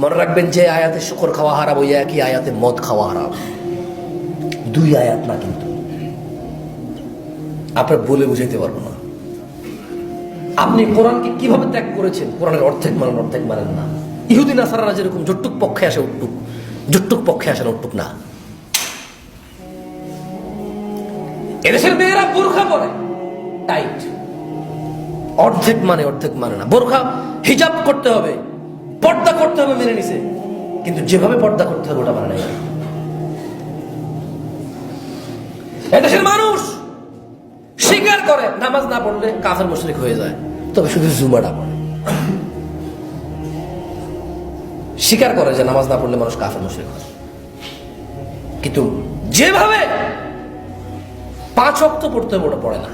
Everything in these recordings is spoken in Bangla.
মনে রাখবেন যে আয়াতে শুকর খাওয়া হারাম, ওই একই আয়াতে মদ খাওয়া হারাম। দুই আয়াত না, কিন্তু আপনার বলে বুঝাইতে পারবো না। আপনি কোরআনকে কিভাবে ত্যাগ করেছেন? কোরআনের অর্ধেক মানেন, অর্ধেক মানেন না। ইহুদি নাসারারা যেরকম জট্টুক পক্ষে আসে উট্টুক, জট্টুক পক্ষে আসে না, উট্টুক না। এদেশের মেয়েরা বোরখা পরে টাইট, অর্ধেক মানে, অর্ধেক মানে না। বোরখা হিজাব করতে হবে, পর্দা করতে হবে মেনে নিছে, কিন্তু যেভাবে পর্দা করতে হবে ওটা মানে নাই। এদেশের মানুষ স্বীকার করে নামাজ না পড়লে কাফের মুশরিক হয়ে যায়, তবে শুধু জুমাটা পড়ে। স্বীকার করে যে নামাজ না পড়লে মানুষ কাফের মুশরিক হয়, কিন্তু যেভাবে 5 ওয়াক্ত পড়তে হবে ওটা পড়ে না।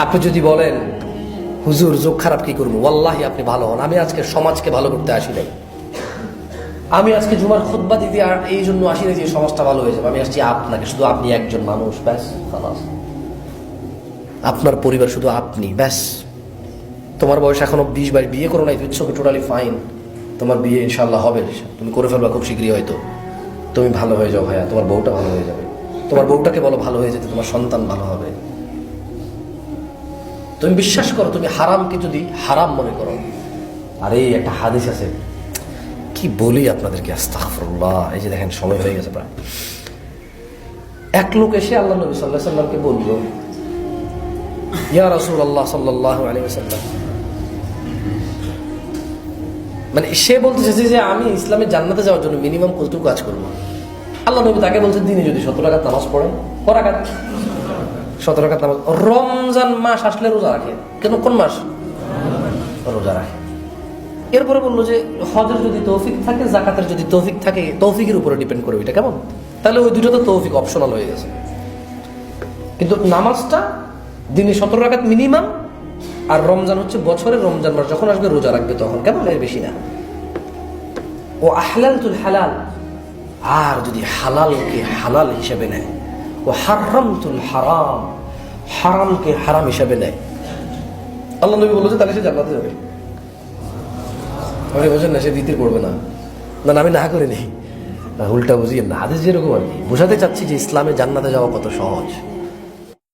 আপনি যদি বলেন হুজুর চোখ খারাপ কি করবো, ওয়াল্লাহি আপনি ভালো হন। আমি আজকে সমাজকে ভালো করতে আসি নাই, আমি আজকে জুমার খুতবা দিতে আর এই জন্য আসি না যে সমাজটা ভালো হয়ে যাবে। আমি আসছি আপনাকে, শুধু আপনি একজন মানুষ, ব্যাস, খালাস। আপনার পরিবার শুধু আপনি, ব্যাস। তোমার বয়স এখনো 20-22, বিয়ে করো নাই, ইটস ওকে, টোটালি ফাইন। তোমার বিয়ে ইনশাল্লাহ হবে, তুমি করে ফেলবা খুব শীঘ্রই হয়তো। তুমি ভালো হয়ে যাও ভাইয়া, তোমার বউটা ভালো হয়ে যাবে। তোমার বউটাকে বলো ভালো হয়ে যেতে, তোমার সন্তান ভালো হবে। তুমি বিশ্বাস করো, তুমি হারামকে যদি হারাম মনে করো। আরে একটা হাদিস আছে, কি বলি আপনাদেরকে, আস্তাগফিরুল্লাহ। এই যে দেখেন সময় হয়ে গেছে প্রায়। এক লোক এসে আল্লাহ নবী সাল্লাল্লাহু আলাইহি ওয়াসাল্লামকে বলল, ইয়া রাসূলুল্লাহ সাল্লাল্লাহু আলাইহি ওয়াসাল্লাম, মানে সে বলতেছে যে আমি ইসলামে জান্নাতে যাওয়ার জন্য মিনিমাম কতটুকু কাজ করবো। আল্লাহ নবী তাকে বলছেন, দিনে যদি 17 রাকাত নামাজ পড়ে, 17 রাকাত নামাজ, রমজান মাস আসলে রোজা রাখে। কেন, কোন মাস? রোজা রাখে। এরপরে বললো যে হজের যদি তৌফিক থাকে, যাকাতের যদি তৌফিক থাকে, তৌফিকের উপরে ডিপেন্ড করে ওইটা, কেমন? তাহলে ওই দুটো তো তৌফিক অপশনাল হয়ে গেছে। কিন্তু নামাজটা দিনে 17 রাকাত মিনিমাম, আর রমজান হচ্ছে বছরের রমজান মাস যখন আসবে রোজা রাখবে তখন, কেমন? এর বেশি না। ও আহলালতুল হালাল, আর যদি হালালকে হালাল হিসেবে নেয়, ও হারামতুল হারাম, হারামকে হারাম হিসেবে নেয়। আল্লাহ নবী বললো যে তাহলে সে জান্নাতে যাবে। আপনি বোঝেন না, সে দিতে পড়বে না। না আমি না করিনি, উল্টা বুঝিয়ে না, হাদিস যেরকম আর কি বোঝাতে চাচ্ছি যে ইসলামে জান্নাতে যাওয়া কত সহজ।